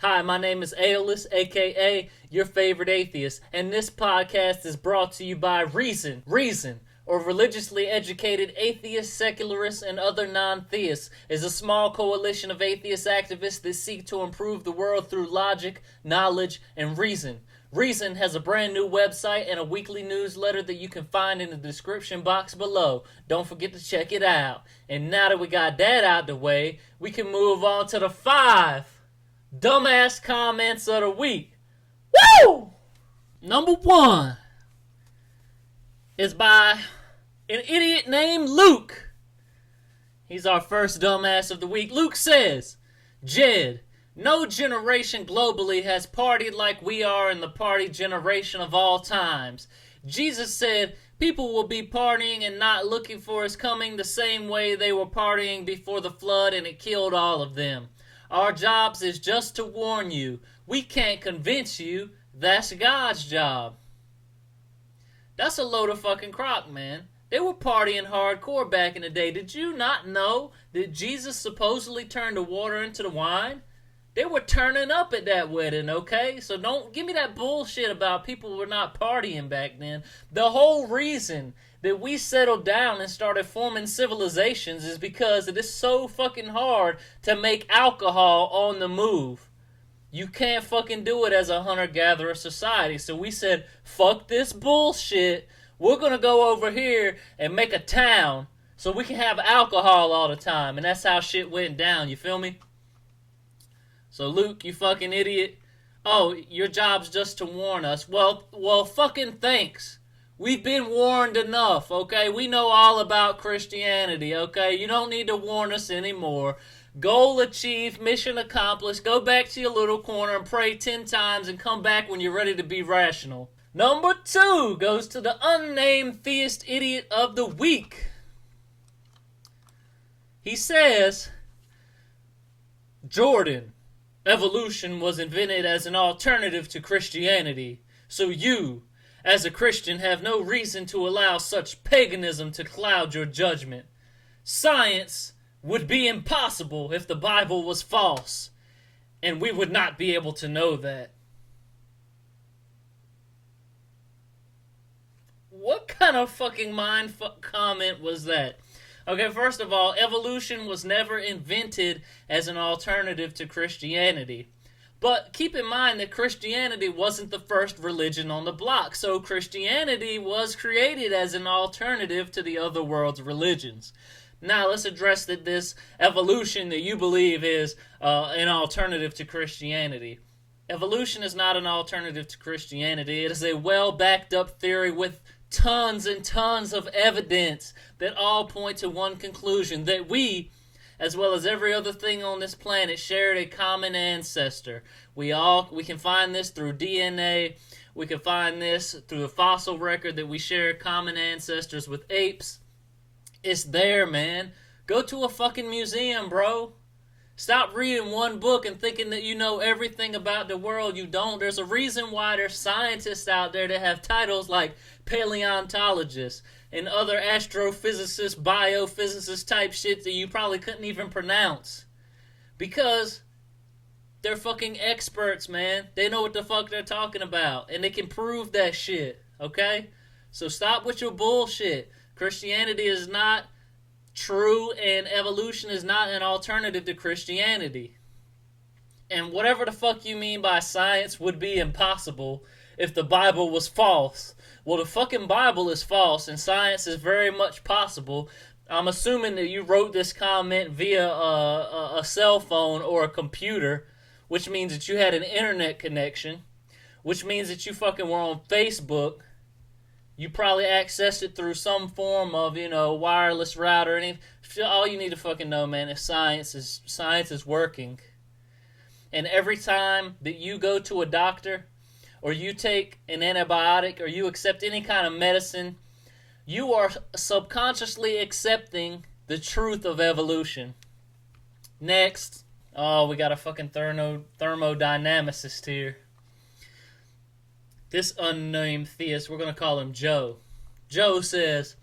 Hi, my name is Aeolus, aka your favorite atheist, and this podcast is brought to you by Reason, or religiously educated atheists, secularists, and other non-theists, is a small coalition of atheist activists that seek to improve the world through logic, knowledge, and reason. Reason has a brand new website and a weekly newsletter that you can find in the description box below. Don't forget to check it out. And now that we got that out the way, we can move on to the 5 dumbass comments of the week. Woo! Number 1 is by an idiot named Luke. He's our first dumbass of the week. Luke says, Jed, no generation globally has partied like we are in the party generation of all times. Jesus said people will be partying and not looking for his coming the same way they were partying before the flood and it killed all of them. Our jobs is just to warn you. We can't convince you. That's God's job. That's a load of fucking crock, man. They were partying hardcore back in the day. Did you not know that Jesus supposedly turned the water into the wine? They were turning up at that wedding, okay? So don't give me that bullshit about people were not partying back then. The whole reason that we settled down and started forming civilizations is because it is so fucking hard to make alcohol on the move. You can't fucking do it as a hunter-gatherer society. So we said, fuck this bullshit. We're gonna go over here and make a town so we can have alcohol all the time. And that's how shit went down, you feel me? So Luke, you fucking idiot. Oh, your job's just to warn us. Well, fucking thanks. We've been warned enough, okay? We know all about Christianity, okay? You don't need to warn us anymore. Goal achieved, mission accomplished. Go back to your little corner and pray 10 times and come back when you're ready to be rational. Number 2 goes to the unnamed theist idiot of the week. He says, Jordan, evolution was invented as an alternative to Christianity, so you, as a Christian, have no reason to allow such paganism to cloud your judgment. Science would be impossible if the Bible was false, and we would not be able to know that. What kind of fucking mindfuck comment was that? Okay, first of all, evolution was never invented as an alternative to Christianity. But keep in mind that Christianity wasn't the first religion on the block, so Christianity was created as an alternative to the other world's religions. Now let's address this evolution that you believe is an alternative to Christianity. Evolution is not an alternative to Christianity. It is a well-backed up theory with tons and tons of evidence that all point to one conclusion, that we, as well as every other thing on this planet, shared a common ancestor. We can find this through DNA. We can find this through the fossil record that we share common ancestors with apes. It's there, man. Go to a fucking museum, bro. Stop reading one book and thinking that you know everything about the world. You don't. There's a reason why there's scientists out there that have titles like paleontologists and other astrophysicists, biophysicists type shit that you probably couldn't even pronounce. Because they're fucking experts, man. They know what the fuck they're talking about. And they can prove that shit, okay? So stop with your bullshit. Christianity is not true, and evolution is not an alternative to Christianity. And whatever the fuck you mean by science would be impossible if the Bible was false. Well, the fucking Bible is false, and science is very much possible. I'm assuming that you wrote this comment via a cell phone or a computer, which means that you had an internet connection, which means that you fucking were on Facebook. You probably accessed it through some form of, wireless router. And all you need to fucking know, man, is science is working. And every time that you go to a doctor, or you take an antibiotic, or you accept any kind of medicine, you are subconsciously accepting the truth of evolution. Next. Oh, we got a fucking thermodynamicist here. This unnamed theist, we're going to call him Joe. Joe says,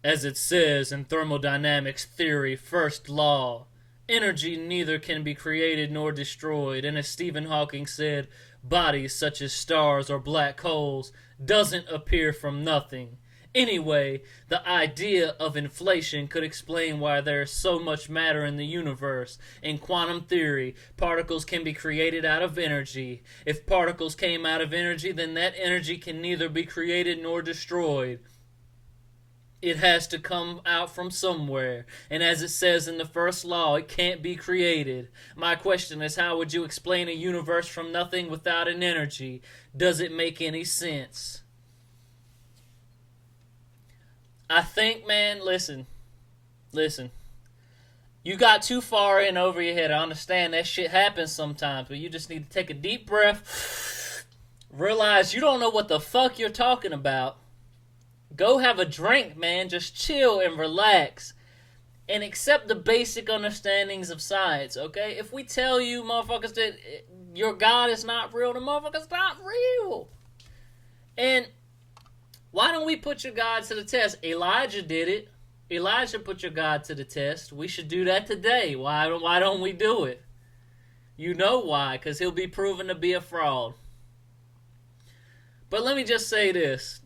as it says in thermodynamics theory, first law, Energy neither can be created nor destroyed, and as Stephen Hawking said, bodies such as stars or black holes doesn't appear from nothing. Anyway, the idea of inflation could explain why there is so much matter in the universe. In quantum theory, particles can be created out of energy. If particles came out of energy, then that energy can neither be created nor destroyed. It has to come out from somewhere. And as it says in the first law, it can't be created. My question is, how would you explain a universe from nothing without an energy? Does it make any sense? I think, man, listen. You got too far in over your head. I understand that shit happens sometimes, but you just need to take a deep breath, realize you don't know what the fuck you're talking about. Go have a drink, man. Just chill and relax. And accept the basic understandings of science, okay? If we tell you, motherfuckers, that your God is not real, the motherfucker's not real. And why don't we put your God to the test? Elijah did it. Elijah put your God to the test. We should do that today. Why don't we do it? You know why, because he'll be proven to be a fraud. But let me just say this.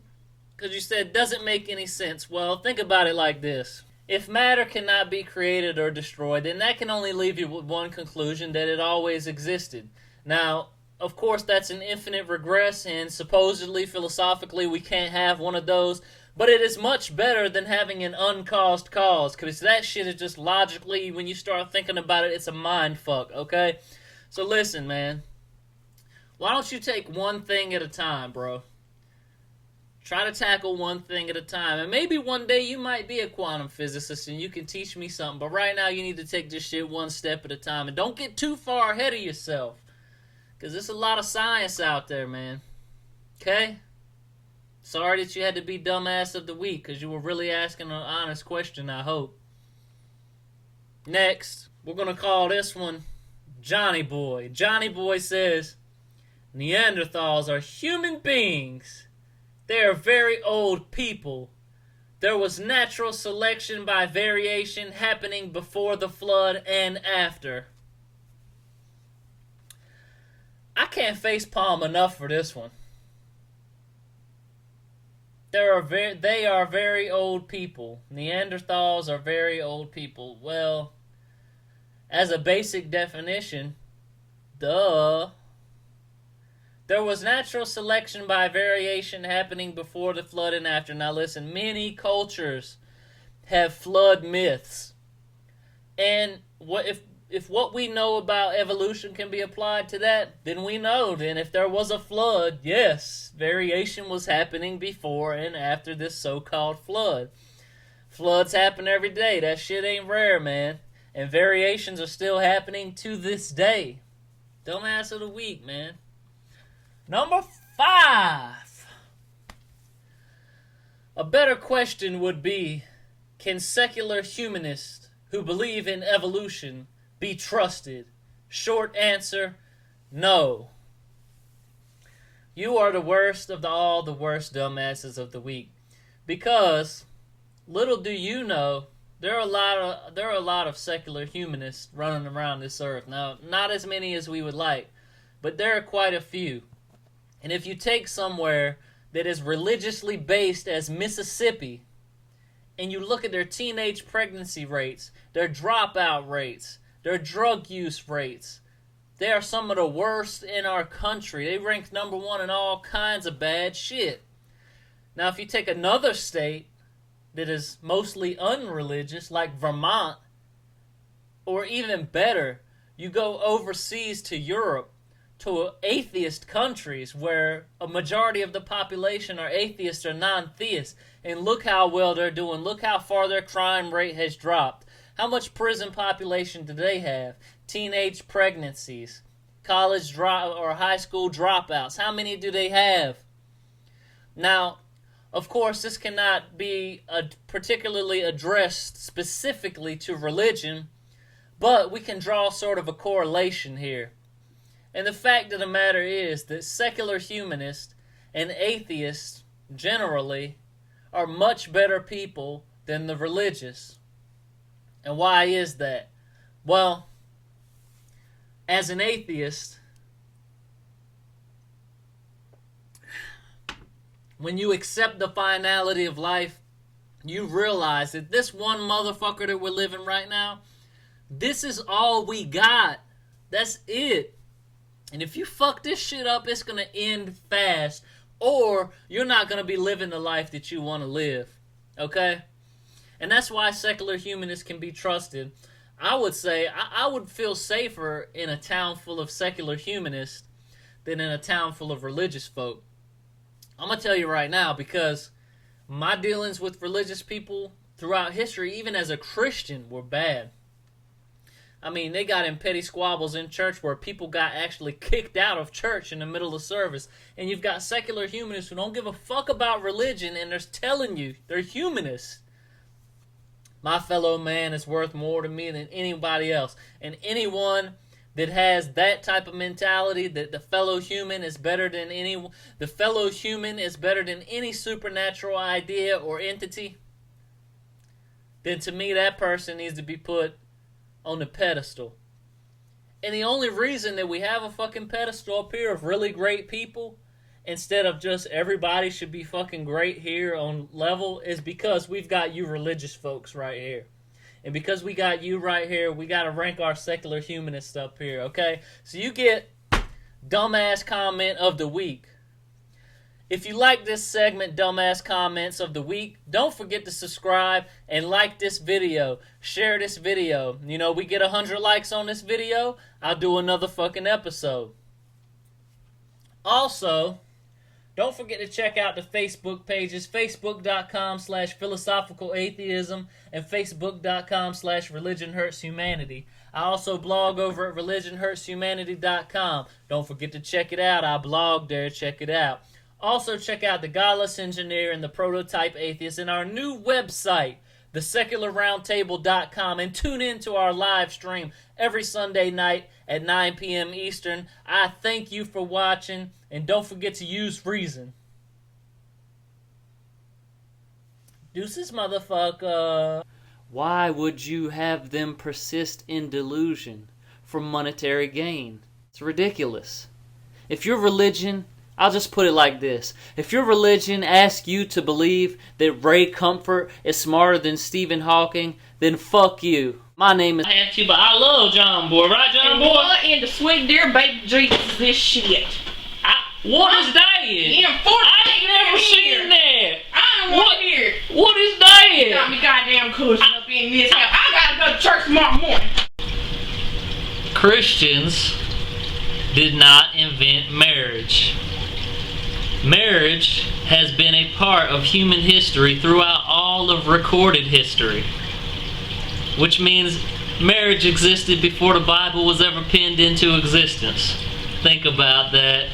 Because you said, doesn't make any sense. Well, think about it like this. If matter cannot be created or destroyed, then that can only leave you with one conclusion, that it always existed. Now, of course, that's an infinite regress, and supposedly, philosophically, we can't have one of those. But it is much better than having an uncaused cause, because that shit is just logically, when you start thinking about it, it's a mind fuck, okay? So listen, man. Why don't you take one thing at a time, bro? Try to tackle one thing at a time. And maybe one day you might be a quantum physicist and you can teach me something. But right now you need to take this shit one step at a time. And don't get too far ahead of yourself. Because there's a lot of science out there, man. Okay? Sorry that you had to be dumbass of the week. Because you were really asking an honest question, I hope. Next, we're going to call this one Johnny Boy. Johnny Boy says, Neanderthals are human beings. They are very old people. There was natural selection by variation happening before the flood and after. I can't facepalm enough for this one. They are very old people. Neanderthals are very old people. Well, as a basic definition, duh. There was natural selection by variation happening before the flood and after. Now listen, many cultures have flood myths. And if what we know about evolution can be applied to that, then we know. Then if there was a flood, yes, variation was happening before and after this so-called flood. Floods happen every day. That shit ain't rare, man. And variations are still happening to this day. Dumbass of the week, man. Number 5. A better question would be, can secular humanists who believe in evolution be trusted? Short answer, no. You are the worst of all the worst dumbasses of the week. Because, little do you know, there are a lot of secular humanists running around this earth. Now, not as many as we would like, but there are quite a few. And if you take somewhere that is religiously based as Mississippi, and you look at their teenage pregnancy rates, their dropout rates, their drug use rates, they are some of the worst in our country. They rank number 1 in all kinds of bad shit. Now, if you take another state that is mostly unreligious, like Vermont, or even better, you go overseas to Europe, to atheist countries where a majority of the population are atheists or non-theists, and look how well they're doing. Look how far their crime rate has dropped. How much prison population do they have? Teenage pregnancies, college or high school dropouts. How many do they have? Now, of course, this cannot be particularly addressed specifically to religion, but we can draw sort of a correlation here. And the fact of the matter is that secular humanists and atheists, generally, are much better people than the religious. And why is that? Well, as an atheist, when you accept the finality of life, you realize that this one motherfucker that we're living right now, this is all we got. That's it. And if you fuck this shit up, it's going to end fast. Or you're not going to be living the life that you want to live. Okay? And that's why secular humanists can be trusted. I would say I would feel safer in a town full of secular humanists than in a town full of religious folk. I'm going to tell you right now, because my dealings with religious people throughout history, even as a Christian, were bad. I mean, they got in petty squabbles in church where people got actually kicked out of church in the middle of service. And you've got secular humanists who don't give a fuck about religion, and they're telling you they're humanists. My fellow man is worth more to me than anybody else. And anyone that has that type of mentality, that the fellow human is better than any supernatural idea or entity, then to me that person needs to be put on the pedestal. And the only reason that we have a fucking pedestal up here of really great people, instead of just everybody should be fucking great here on level, is because we've got you religious folks right here. And because we got you right here, we got to rank our secular humanists up here, okay? So you get dumbass comment of the week. If you like this segment, dumbass comments of the week, don't forget to subscribe and like this video. Share this video. You know, we get 100 likes on this video, I'll do another fucking episode. Also, don't forget to check out the Facebook pages, facebook.com/philosophicalatheism and facebook.com/religionhurtshumanity. I also blog over at religionhurtshumanity.com. Don't forget to check it out. I blog there. Check it out. Also, check out the Godless Engineer and the Prototype Atheist and our new website, thesecularroundtable.com, and tune in to our live stream every Sunday night at 9 p.m. Eastern. I thank you for watching, and don't forget to use reason. Deuces, motherfucker. Why would you have them persist in delusion for monetary gain? It's ridiculous. If your religion, I'll just put it like this. If your religion asks you to believe that Ray Comfort is smarter than Stephen Hawking, then fuck you. My name is... I have to, but I love John Boy, right, John Boy? What in the sweet dear baby Jesus is this shit? What is that? Yeah, I ain't never seen that. I don't want to hear it. What is that? You got me goddamn cushion up in this house. I gotta go to church tomorrow morning. Christians did not invent marriage. Marriage has been a part of human history throughout all of recorded history. Which means marriage existed before the Bible was ever penned into existence. Think about that.